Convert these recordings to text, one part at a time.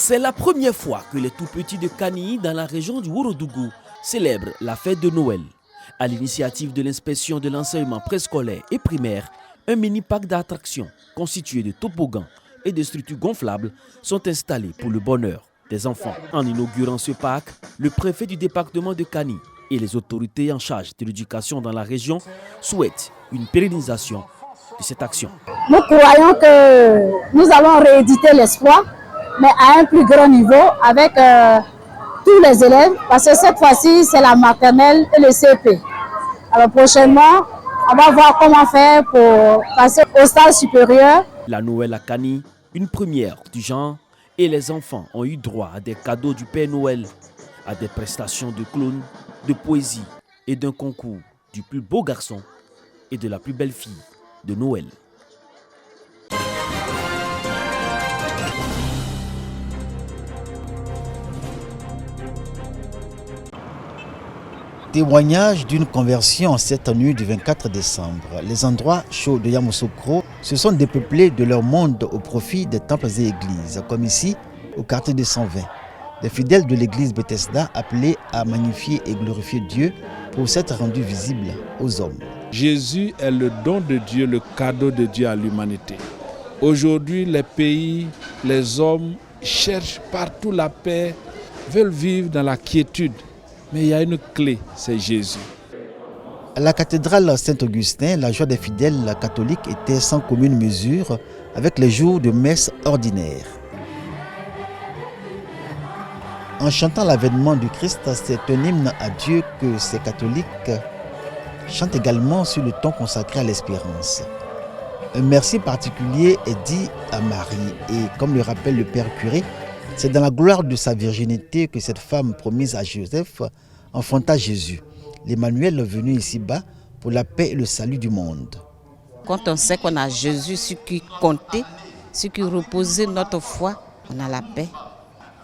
C'est la première fois que les tout-petits de Kani, dans la région du Ourodougou, célèbrent la fête de Noël. À l'initiative de l'inspection de l'enseignement préscolaire et primaire, un mini-parc d'attractions constitué de toboggans et de structures gonflables sont installés pour le bonheur des enfants. En inaugurant ce parc, le préfet du département de Kani et les autorités en charge de l'éducation dans la région souhaitent une pérennisation de cette action. Nous croyons que nous allons rééditer l'espoir, mais à un plus grand niveau avec tous les élèves, parce que cette fois-ci, c'est la maternelle et le CP. Alors prochainement, on va voir comment faire pour passer au stade supérieur. La Noël à Kani, une première du genre, et les enfants ont eu droit à des cadeaux du Père Noël, à des prestations de clowns, de poésie et d'un concours du plus beau garçon et de la plus belle fille de Noël. Témoignage d'une conversion en cette nuit du 24 décembre. Les endroits chauds de Yamoussoukro se sont dépeuplés de leur monde au profit des temples et églises, comme ici au quartier de 120. Les fidèles de l'église Bethesda appelés à magnifier et glorifier Dieu pour s'être rendus visibles aux hommes. Jésus est le don de Dieu, le cadeau de Dieu à l'humanité. Aujourd'hui, les pays, les hommes cherchent partout la paix, veulent vivre dans la quiétude. Mais il y a une clé, c'est Jésus. À la cathédrale Saint-Augustin, la joie des fidèles catholiques était sans commune mesure avec les jours de messe ordinaire. En chantant l'avènement du Christ, c'est un hymne à Dieu que ces catholiques chantent également sur le ton consacré à l'espérance. Un merci particulier est dit à Marie et comme le rappelle le Père curé, c'est dans la gloire de sa virginité que cette femme promise à Joseph enfanta Jésus, l'Emmanuel venu ici-bas pour la paix et le salut du monde. Quand on sait qu'on a Jésus, sur qui compter, sur qui reposer notre foi, on a la paix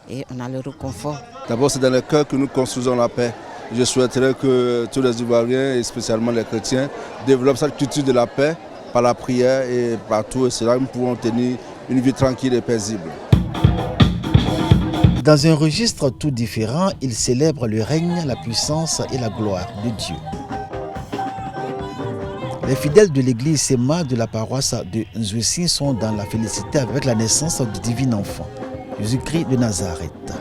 et on a le réconfort. D'abord, c'est dans le cœur que nous construisons la paix. Je souhaiterais que tous les Ivoiriens, et spécialement les chrétiens, développent cette culture de la paix par la prière et partout. Et c'est là que nous pouvons tenir une vie tranquille et paisible. Dans un registre tout différent, il célèbre le règne, la puissance et la gloire de Dieu. Les fidèles de l'église Sema de la paroisse de Nzouessi sont dans la félicité avec la naissance du divin enfant, Jésus-Christ de Nazareth.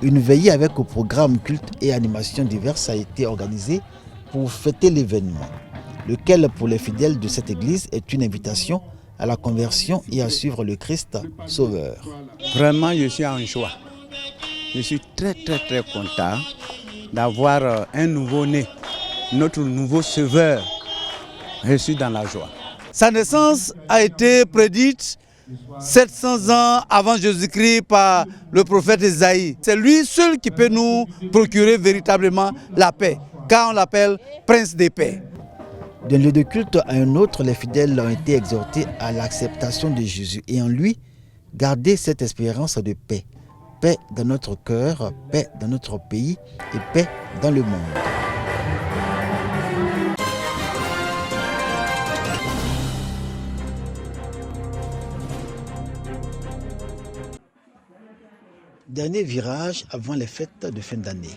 Une veillée avec au programme culte et animations diverses a été organisée pour fêter l'événement, lequel pour les fidèles de cette église est une invitation à la conversion et à suivre le Christ Sauveur. Vraiment, je suis en joie. Je suis très content d'avoir un nouveau-né, notre nouveau Sauveur. Je suis dans la joie. Sa naissance a été prédite 700 ans avant Jésus-Christ par le prophète Isaïe. C'est lui seul qui peut nous procurer véritablement la paix, car on l'appelle Prince des paix. D'un lieu de culte à un autre, les fidèles ont été exhortés à l'acceptation de Jésus et en lui, garder cette espérance de paix. Paix dans notre cœur, paix dans notre pays et paix dans le monde. Dernier virage avant les fêtes de fin d'année.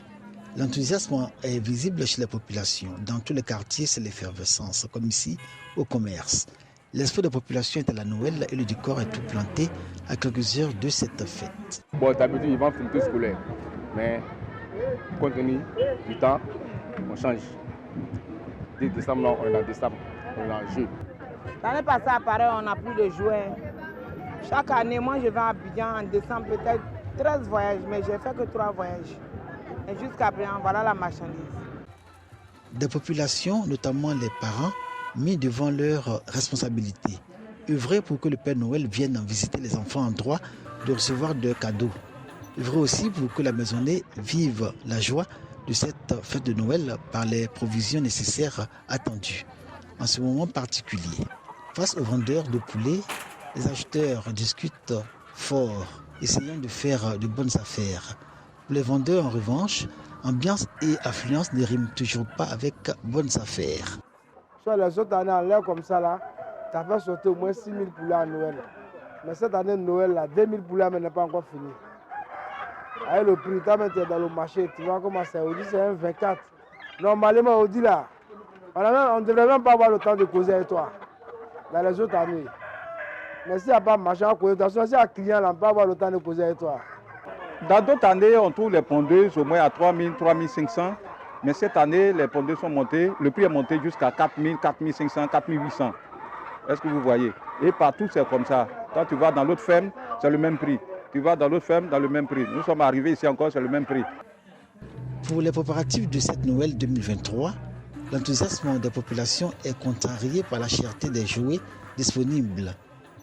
L'enthousiasme est visible chez la population. Dans tous les quartiers, c'est l'effervescence, comme ici, au commerce. L'esprit de population est à la Noël et le décor est tout planté à quelques heures de cette fête. Bon, d'habitude, ils vendent tout scolaire. Mais, compte tenu du temps, on change. Dès décembre, on est en décembre, on est en jeu. L'année passée, à Paris, on n'a plus de jouets. Chaque année, moi, je vais à Abidjan en décembre, peut-être 13 voyages, mais j'ai fait que 3 voyages. Et jusqu'à présent, voilà la marchandise. Des populations, notamment les parents, mis devant leurs responsabilités. Œuvrer pour que le Père Noël vienne visiter les enfants en droit de recevoir de cadeaux. Œuvrer aussi pour que la maisonnée vive la joie de cette fête de Noël par les provisions nécessaires attendues en ce moment particulier. Face aux vendeurs de poulets, les acheteurs discutent fort, essayant de faire de bonnes affaires. Pour les vendeurs, en revanche, ambiance et affluence ne riment toujours pas avec bonnes affaires. Soit les autres années en l'air comme ça, là, ça fait sortir au moins 6 000 poulets à Noël. Mais cette année, Noël, là, 2000 poulets, mais n'est pas encore fini. Avec le prix, tu es dans le marché, tu vois comment c'est. Audi, c'est un 24. Normalement, Audi, là, on ne devrait même pas avoir le temps de causer avec toi dans les autres années. Mais s'il n'y a pas de marché, s'il y a un client, là, on ne peut pas avoir le temps de causer avec toi. Dans d'autres années, on trouve les pondeuses au moins à 3 000, 3 500. Mais cette année, les pondeuses sont montées. Le prix est monté jusqu'à 4 000, 4 500, 4 800. Est-ce que vous voyez? Et partout, c'est comme ça. Quand tu vas dans l'autre ferme, c'est le même prix. Tu vas dans l'autre ferme, dans le même prix. Nous sommes arrivés ici encore, c'est le même prix. Pour les préparatifs de cette Noël 2023, l'enthousiasme des populations est contrarié par la cherté des jouets disponibles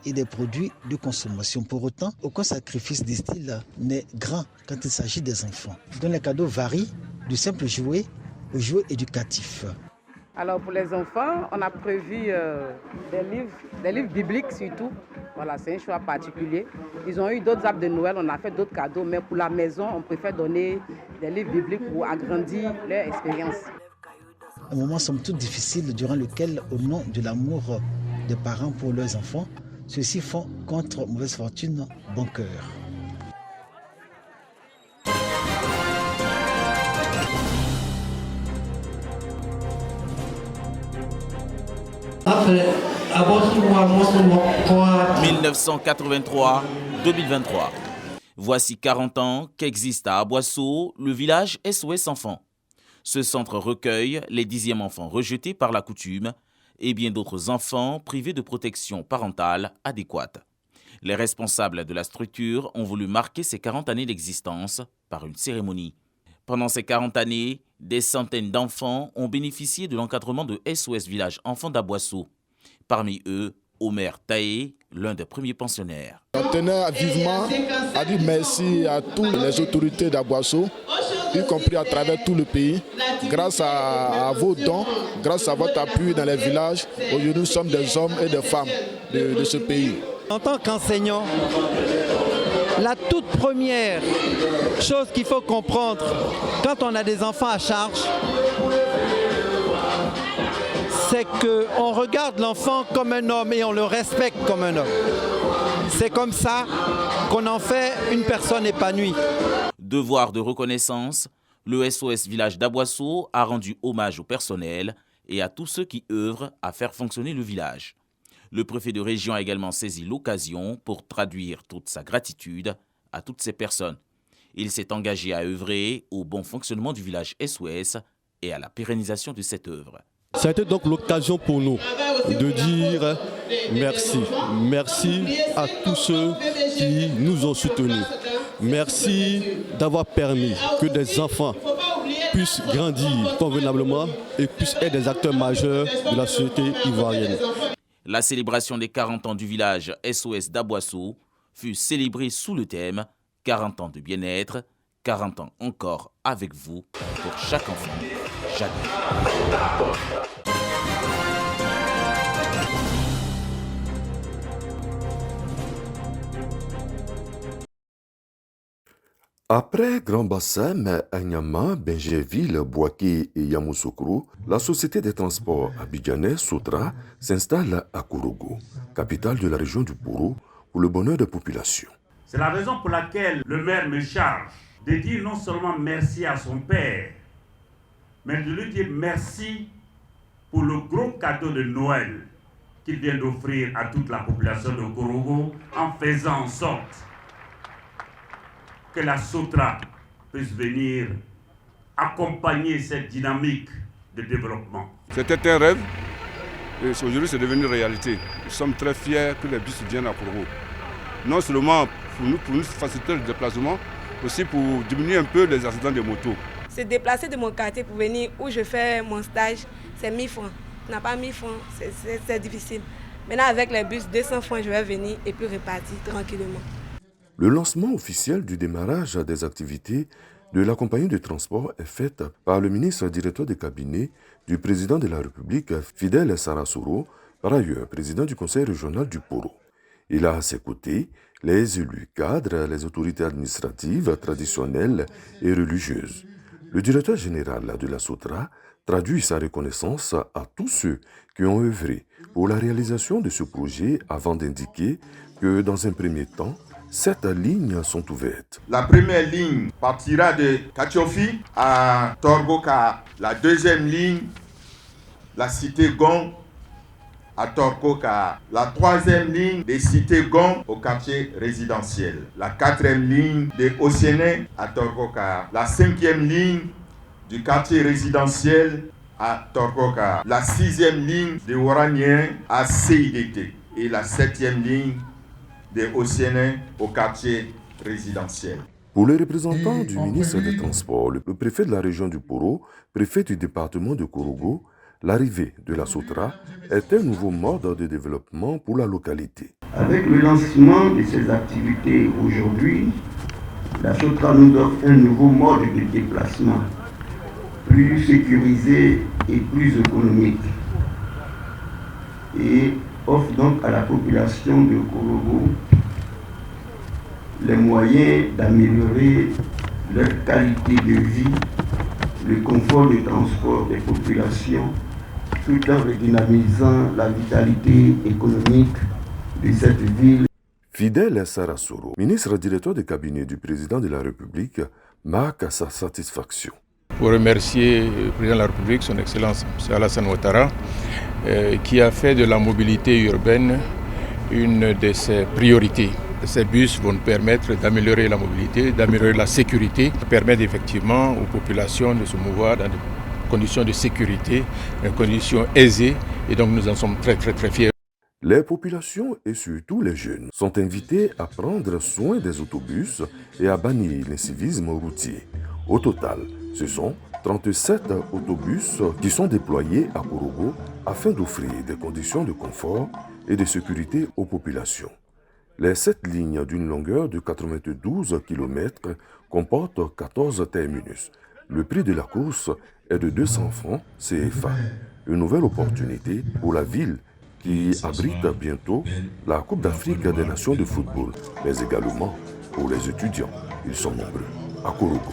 et des produits de consommation. Pour autant, aucun sacrifice de style n'est grand quand il s'agit des enfants, dont les cadeaux varient du simple jouet au jouet éducatif. Alors pour les enfants, on a prévu des livres bibliques surtout. Voilà, c'est un choix particulier. Ils ont eu d'autres arbres de Noël, on a fait d'autres cadeaux, mais pour la maison, on préfère donner des livres bibliques pour agrandir leur expérience. Un moment somme toute difficile durant lequel, au nom de l'amour des parents pour leurs enfants, ceux-ci font contre mauvaise fortune bon cœur. Après 1983-2023. Voici 40 ans qu'existe à Aboisseau le village SOS Enfants. Ce centre recueille les 10e enfants rejetés par la coutume et bien d'autres enfants privés de protection parentale adéquate. Les responsables de la structure ont voulu marquer ces 40 années d'existence par une cérémonie. Pendant ces 40 années, des centaines d'enfants ont bénéficié de l'encadrement de SOS Village Enfants d'Aboisseau. Parmi eux, Omer Taé, l'un des premiers pensionnaires. On tenait vivement à dire merci à toutes les autorités d'Aboisseau, y compris à travers tout le pays. Grâce à vos dons, grâce à votre appui dans les villages, aujourd'hui nous sommes des hommes et des femmes de ce pays. En tant qu'enseignant, la toute première chose qu'il faut comprendre quand on a des enfants à charge, c'est qu'on regarde l'enfant comme un homme et on le respecte comme un homme. C'est comme ça qu'on en fait une personne épanouie. Devoir de reconnaissance, le SOS Village d'Aboisseau a rendu hommage au personnel et à tous ceux qui œuvrent à faire fonctionner le village. Le préfet de région a également saisi l'occasion pour traduire toute sa gratitude à toutes ces personnes. Il s'est engagé à œuvrer au bon fonctionnement du village SOS et à la pérennisation de cette œuvre. Ça a été donc l'occasion pour nous de dire merci. Merci à tous ceux qui nous ont soutenus. Merci d'avoir permis que des enfants puissent grandir convenablement et puissent être des acteurs majeurs de la société ivoirienne. La célébration des 40 ans du village SOS d'Aboisseau fut célébrée sous le thème 40 ans de bien-être, 40 ans encore avec vous pour chaque enfant, jamais. Après Grand Bassam, Agnama, Benjerville, Bouaké et Yamoussoukro, la société des transports abidjanais Sotra s'installe à Kourougou, capitale de la région du Pourou, pour le bonheur des populations. C'est la raison pour laquelle le maire me charge de dire non seulement merci à son père, mais de lui dire merci pour le gros cadeau de Noël qu'il vient d'offrir à toute la population de Kourougou en faisant en sorte que la Sotra puisse venir accompagner cette dynamique de développement. C'était un rêve et aujourd'hui c'est devenu réalité. Nous sommes très fiers que les bus viennent à Kourougou. Non seulement pour nous faciliter le déplacement, aussi pour diminuer un peu les accidents de moto. Se déplacer de mon quartier pour venir où je fais mon stage, c'est 1000 francs. On n'a pas 1000 francs, c'est difficile. Maintenant avec les bus, 200 francs, je vais venir et puis repartir tranquillement. Le lancement officiel du démarrage des activités de la compagnie de transport est fait par le ministre directeur de cabinet du président de la République, Fidèle Sarasoro, par ailleurs président du conseil régional du Poro. Il a à ses côtés les élus cadres, les autorités administratives, traditionnelles et religieuses. Le directeur général de la Sotra traduit sa reconnaissance à tous ceux qui ont œuvré pour la réalisation de ce projet avant d'indiquer que dans un premier temps, 7 lignes sont ouvertes. La première ligne partira de Katiofi à Torgoka. La deuxième ligne, la cité Gong à Torgoka. La troisième ligne des cités Gong au quartier résidentiel. La quatrième ligne de Ossienais à Torgoka. La cinquième ligne du quartier résidentiel à Torgoka. La sixième ligne de Ouranien à CIDT. Et la septième ligne de Ossienais au quartier résidentiel. Pour les représentants du ministre des Transports, le préfet de la région du Poro, préfet du département de Korogo, l'arrivée de la Sotra est un nouveau mode de développement pour la localité. Avec le lancement de ces activités aujourd'hui, la Sotra nous offre un nouveau mode de déplacement, plus sécurisé et plus économique, et offre donc à la population de Korogo les moyens d'améliorer leur qualité de vie, le confort de transport des populations, tout en redynamisant la vitalité économique de cette ville. Fidèle Sarasoro, ministre directeur de cabinet du président de la République, marque sa satisfaction. Pour remercier le président de la République, son Excellence M. Alassane Ouattara, qui a fait de la mobilité urbaine une de ses priorités. Ces bus vont nous permettre d'améliorer la mobilité, d'améliorer la sécurité, permettre effectivement aux populations de se mouvoir dans des conditions de sécurité, des conditions aisées, et donc nous en sommes très fiers. Les populations et surtout les jeunes sont invités à prendre soin des autobus et à bannir l'incivisme routier. Au total, ce sont 37 autobus qui sont déployés à Korogo afin d'offrir des conditions de confort et de sécurité aux populations. Les 7 lignes d'une longueur de 92 km comportent 14 terminus. Le prix de la course est de 200 francs CFA. Une nouvelle opportunité pour la ville qui abrite bientôt la Coupe d'Afrique des Nations de football, mais également pour les étudiants. Ils sont nombreux à Korogo.